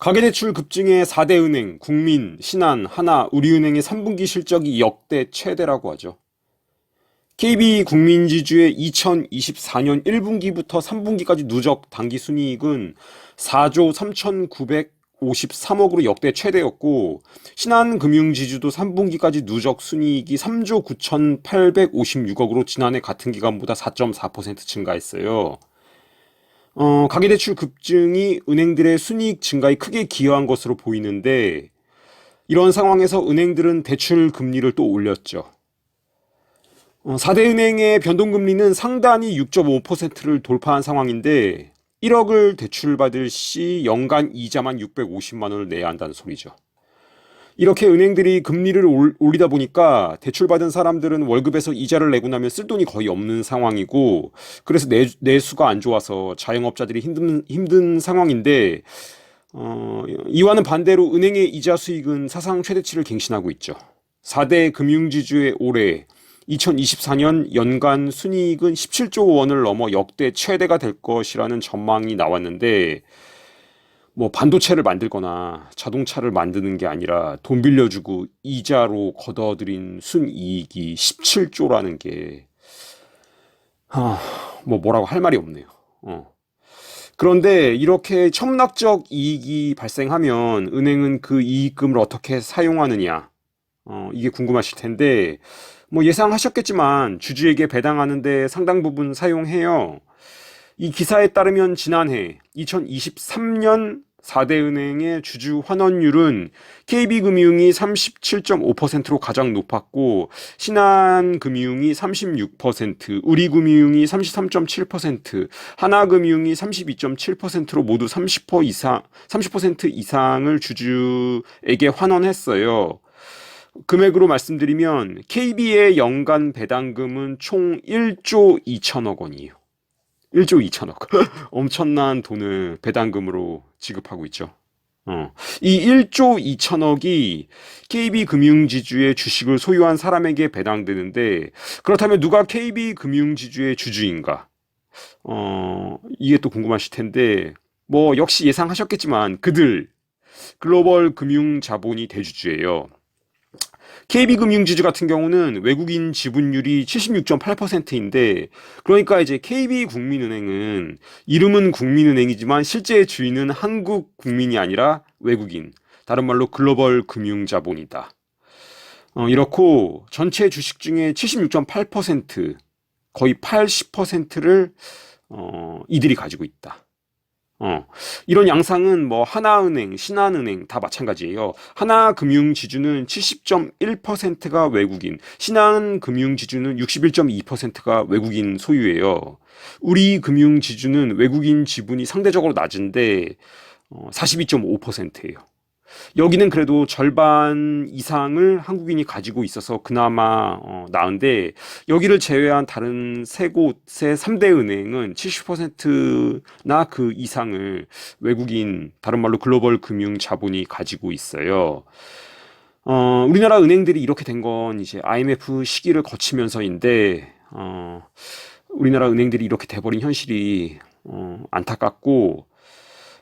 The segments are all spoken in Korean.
가계대출 급증의 4대 은행, 국민, 신한, 하나, 우리은행의 3분기 실적이 역대 최대라고 하죠. KB국민지주의 2024년 1분기부터 3분기까지 누적 당기순이익은 4조 3,953억으로 역대 최대였고, 신한금융지주도 3분기까지 누적 순이익이 3조 9,856억으로 지난해 같은 기간보다 4.4% 증가했어요. 가계대출 급증이 은행들의 순이익 증가에 크게 기여한 것으로 보이는데, 이런 상황에서 은행들은 대출 금리를 또 올렸죠. 4대 은행의 변동금리는 상단이 6.5%를 돌파한 상황인데, 1억을 대출받을 시 연간 이자만 650만 원을 내야 한다는 소리죠. 이렇게 은행들이 금리를 올리다 보니까 대출받은 사람들은 월급에서 이자를 내고 나면 쓸 돈이 거의 없는 상황이고, 그래서 내수가 안 좋아서 자영업자들이 힘든 상황인데, 이와는 반대로 은행의 이자 수익은 사상 최대치를 갱신하고 있죠. 4대 금융지주의 올해 2024년 연간 순이익은 17조 원을 넘어 역대 최대가 될 것이라는 전망이 나왔는데, 뭐 반도체를 만들거나 자동차를 만드는 게 아니라 돈 빌려주고 이자로 걷어들인 순이익이 17조라는 게, 뭐 뭐라고 할 말이 없네요. 그런데 이렇게 첨락적 이익이 발생하면 은행은 그 이익금을 어떻게 사용하느냐, 이게 궁금하실 텐데, 뭐 예상하셨겠지만 주주에게 배당하는데 상당 부분 사용해요. 이 기사에 따르면 지난해 2023년 4대 은행의 주주 환원율은 KB금융이 37.5%로 가장 높았고, 신한금융이 36%, 우리금융이 33.7%, 하나금융이 32.7%로 모두 30% 이상을 주주에게 환원했어요. 금액으로 말씀드리면 KB의 연간 배당금은 총 1조 2천억 원이에요. 1조 2천억. 엄청난 돈을 배당금으로 지급하고 있죠. 이 1조 2천억이 KB금융지주의 주식을 소유한 사람에게 배당되는데, 그렇다면 누가 KB금융지주의 주주인가? 이게 또 궁금하실 텐데, 뭐 역시 예상하셨겠지만 그들 글로벌 금융 자본이 대주주예요. KB금융지주 같은 경우는 외국인 지분율이 76.8%인데, 그러니까 이제 KB국민은행은 이름은 국민은행이지만 실제 주인은 한국 국민이 아니라 외국인, 다른 말로 글로벌 금융자본이다. 이렇고 전체 주식 중에 76.8%, 거의 80%를 이들이 가지고 있다. 이런 양상은 뭐 하나은행, 신한은행 다 마찬가지예요. 하나금융지주는 70.1%가 외국인, 신한금융지주는 61.2%가 외국인 소유예요. 우리금융지주는 외국인 지분이 상대적으로 낮은데 42.5%예요. 여기는 그래도 절반 이상을 한국인이 가지고 있어서 그나마 나은데, 여기를 제외한 다른 세 곳의 3대 은행은 70%나 그 이상을 외국인, 다른 말로 글로벌 금융 자본이 가지고 있어요. 우리나라 은행들이 이렇게 된 건 이제 IMF 시기를 거치면서인데, 우리나라 은행들이 이렇게 돼버린 현실이 안타깝고,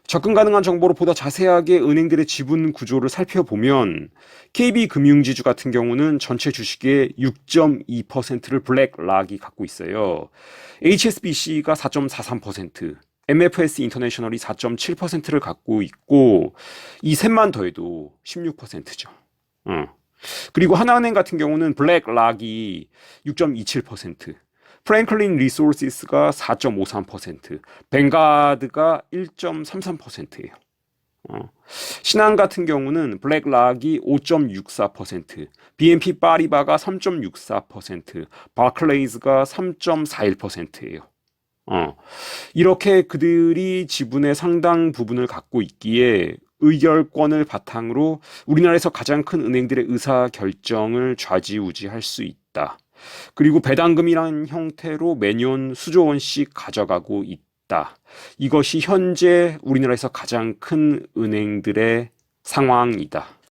접근 가능한 정보로 보다 자세하게 은행들의 지분 구조를 살펴보면, KB금융지주 같은 경우는 전체 주식의 6.2%를 블랙락이 갖고 있어요. HSBC가 4.43%, MFS 인터내셔널이 4.7%를 갖고 있고, 이 셋만 더해도 16%죠. 그리고 하나은행 같은 경우는 블랙락이 6.27%, 프랭클린 리소시스가 4.53%, 뱅가드가 1.33%예요. 신한 같은 경우는 블랙락이 5.64%, BNP 파리바가 3.64%, 바클레이즈가 3.41%예요. 이렇게 그들이 지분의 상당 부분을 갖고 있기에 의결권을 바탕으로 우리나라에서 가장 큰 은행들의 의사 결정을 좌지우지할 수 있다. 그리고 배당금이라는 형태로 매년 수조 원씩 가져가고 있다. 이것이 현재 우리나라에서 가장 큰 은행들의 상황이다.